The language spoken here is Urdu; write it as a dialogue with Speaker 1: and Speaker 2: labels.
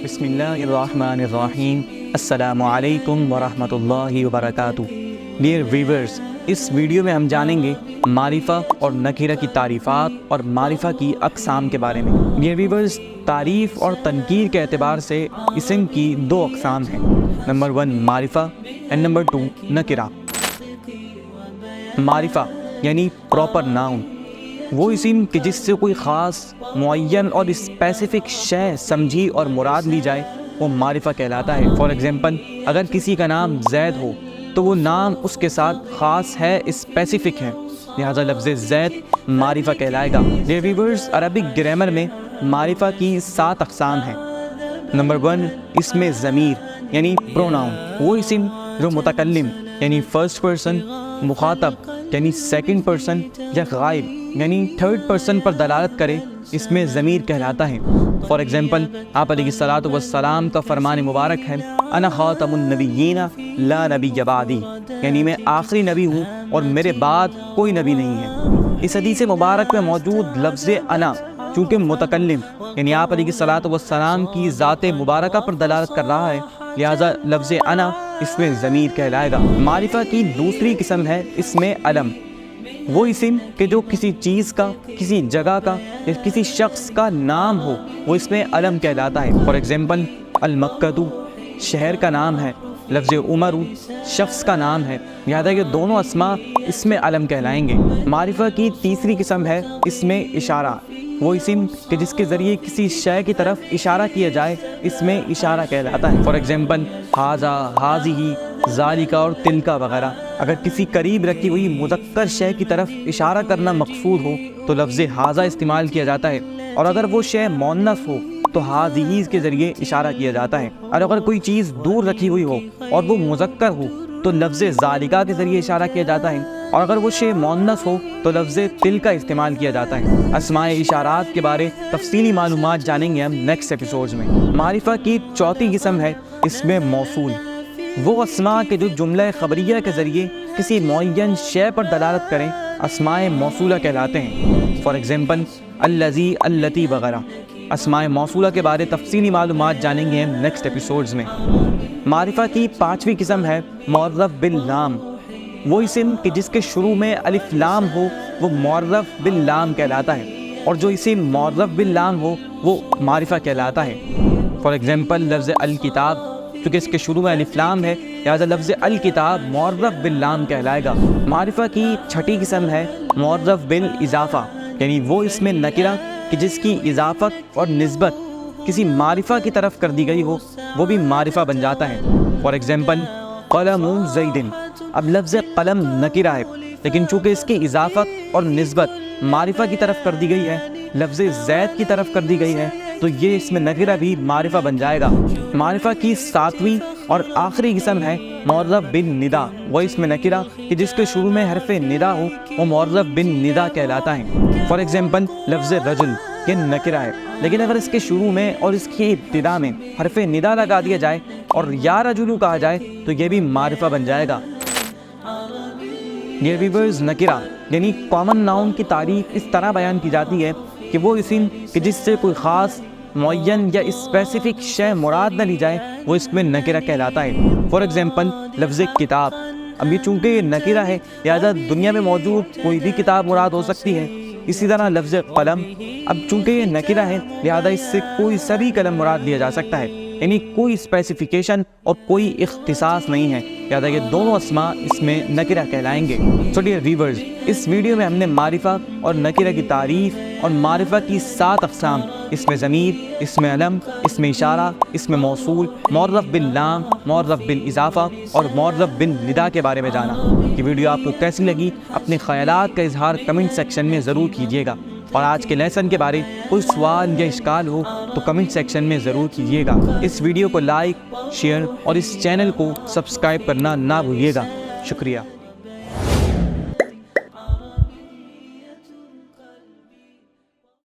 Speaker 1: بسم اللہ الرحمن الرحیم۔ السلام علیکم ورحمۃ اللہ وبرکاتہ۔ ڈیئر ویورز، اس ویڈیو میں ہم جانیں گے معرفہ اور نکرہ کی تعریفات اور معرفہ کی اقسام کے بارے میں۔ ڈیئر ویورز، تعریف اور تنکیر کے اعتبار سے اسم کی دو اقسام ہیں، نمبر 1 معرفہ اینڈ نمبر 2 نکرہ۔ معرفہ یعنی پراپر ناؤن، وہ اسم کہ جس سے کوئی خاص معین اور اسپیسیفک شے سمجھی اور مراد لی جائے وہ معرفہ کہلاتا ہے۔ فار ایگزامپل، اگر کسی کا نام زید ہو تو وہ نام اس کے ساتھ خاص ہے، اسپیسیفک ہے، لہذا لفظ زید معرفہ کہلائے گا۔ ڈیئر ویورز، عربک گرامر میں معرفہ کی 7 اقسام ہیں۔ نمبر 1 اسم ضمیر یعنی پروناؤن، وہ اسم جو متکلم یعنی فرسٹ پرسن، مخاطب یعنی سیکنڈ پرسن یا غائب یعنی تھرڈ پرسن پر دلالت کرے اس میں ضمیر کہلاتا ہے۔ فار ایگزامپل، آپ علیہ الصلوۃ والسلام کا فرمان مبارک ہے، انا خاتم النبیین لا نبی بعدی، یعنی میں آخری نبی ہوں اور میرے بعد کوئی نبی نہیں ہے۔ اس حدیث مبارک میں موجود لفظ انا چونکہ متکلم یعنی آپ علیہ الصلوۃ والسلام کی ذات مبارکہ پر دلالت کر رہا ہے، لہذا لفظ انا اس میں ضمیر کہلائے گا۔ معرفہ کی دوسری قسم ہے اسم علم، وہ اسم کہ جو کسی چیز کا، کسی جگہ کا یا کسی شخص کا نام ہو وہ اسم علم کہلاتا ہے۔ فار ایگزامپل، المکۃ شہر کا نام ہے، لفظ عمر شخص کا نام ہے، لہذا یہ دونوں اسماء اسم علم کہلائیں گے۔ معرفہ کی تیسری قسم ہے اسم اشارہ، وہ اسم کہ جس کے ذریعے کسی شے کی طرف اشارہ کیا جائے اسم اشارہ کہلاتا ہے۔ فار ایگزامپل، ھذا، ھذہ، ذالک اور تلک وغیرہ۔ اگر کسی قریب رکھی ہوئی مذکر شے کی طرف اشارہ کرنا مقصود ہو تو لفظ ھذا استعمال کیا جاتا ہے، اور اگر وہ شے مؤنث ہو تو ھذہ کے ذریعے اشارہ کیا جاتا ہے، اور اگر کوئی چیز دور رکھی ہوئی ہو اور وہ مذکر ہو تو لفظ ذالکہ کے ذریعے اشارہ کیا جاتا ہے، اور اگر وہ شے مؤنث ہو تو لفظ تلک استعمال کیا جاتا ہے۔ اسماء اشارات کے بارے تفصیلی معلومات جانیں گے ہم نیکسٹ ایپیسوڈز میں۔ معرفہ کی چوتھی قسم ہے اسم موصول، وہ اسماء کے جو جملہ خبریہ کے ذریعے کسی معین شے پر دلالت کریں اسماء موصولہ کہلاتے ہیں۔ فار ایگزامپل، الذی، اللتی وغیرہ۔ اسماء موصولہ کے بارے تفصیلی معلومات جانیں گے ہم نیکسٹ ایپیسوڈز میں۔ معرفہ کی پانچویں قسم ہے معرف باللام، وہ اسم کہ جس کے شروع میں الف لام ہو وہ معرف باللام کہلاتا ہے، اور جو اسم معرف باللام ہو وہ معرفہ کہلاتا ہے۔ فار ایگزامپل، لفظ الکتاب، چونکہ اس کے شروع میں الف لام ہے لہذا لفظ الکتاب معرف باللام کہلائے گا۔ معرفہ کی چھٹی قسم ہے معرف بالاضافہ، یعنی وہ اسم نکرہ کہ جس کی اضافت اور نسبت کسی معرفہ کی طرف کر دی گئی ہو وہ بھی معرفہ بن جاتا ہے۔ فار ایگزامپل، قلم زید، اب لفظ قلم نکرہ ہے لیکن چونکہ اس کی اضافت اور نسبت معرفہ کی طرف کر دی گئی ہے، لفظ زید کی طرف کر دی گئی ہے، تو یہ اسم نکرہ بھی معرفہ بن جائے گا۔ معرفہ کی ساتویں اور آخری قسم ہے معرف بالندا، وہ اسم نکرہ کہ جس کے شروع میں حرف ندا ہو وہ معرف بالندا کہلاتا ہے۔ فار ایگزامپل، لفظ رجل، یہ نکرہ ہے لیکن اگر اس کے شروع میں اور اس کی ابتدا میں حرف ندا لگا دیا جائے اور یا رجلو کہا جائے تو یہ بھی معرفہ بن جائے گا۔ ڈیئر ویورز، نکرہ یعنی کامن ناؤن کی تعریف اس طرح بیان کی جاتی ہے کہ وہ اسم کہ جس سے کوئی خاص معین یا اسپیسیفک شے مراد نہ لی جائے وہ اسم نکرہ کہلاتا ہے۔ فار ایگزامپل، لفظ کتاب، اب یہ چونکہ یہ نکرہ ہے لہذا دنیا میں موجود کوئی بھی کتاب مراد ہو سکتی ہے۔ اسی طرح لفظ قلم، اب چونکہ یہ نکرہ ہے لہذا اس سے کوئی سبھی قلم مراد لیا جا سکتا ہے، یعنی کوئی اسپیسیفیکیشن اور کوئی اختصاص نہیں ہے، لہذا یہ دونوں اسماء اس میں نکرہ کہلائیں گے۔ سو ڈیئر ویورز، اس ویڈیو میں ہم نے معرفہ اور نکرہ کی تعریف اور معرفہ کی 7 اقسام، اسم ضمیر، اسم علم، اسم اشارہ، اسم موصول، معرف باللام، معرف بالاضافہ اور معرف بالندا کے بارے میں جانا۔ یہ ویڈیو آپ کو کیسی لگی؟ اپنے خیالات کا اظہار کمنٹ سیکشن میں ضرور کیجیے گا، اور آج کے لیسن کے بارے کوئی سوال یا اشکال ہو تو کمنٹ سیکشن میں ضرور کیجیے گا۔ اس ویڈیو کو لائک، شیئر اور اس چینل کو سبسکرائب کرنا نہ بھولیے گا۔ شکریہ۔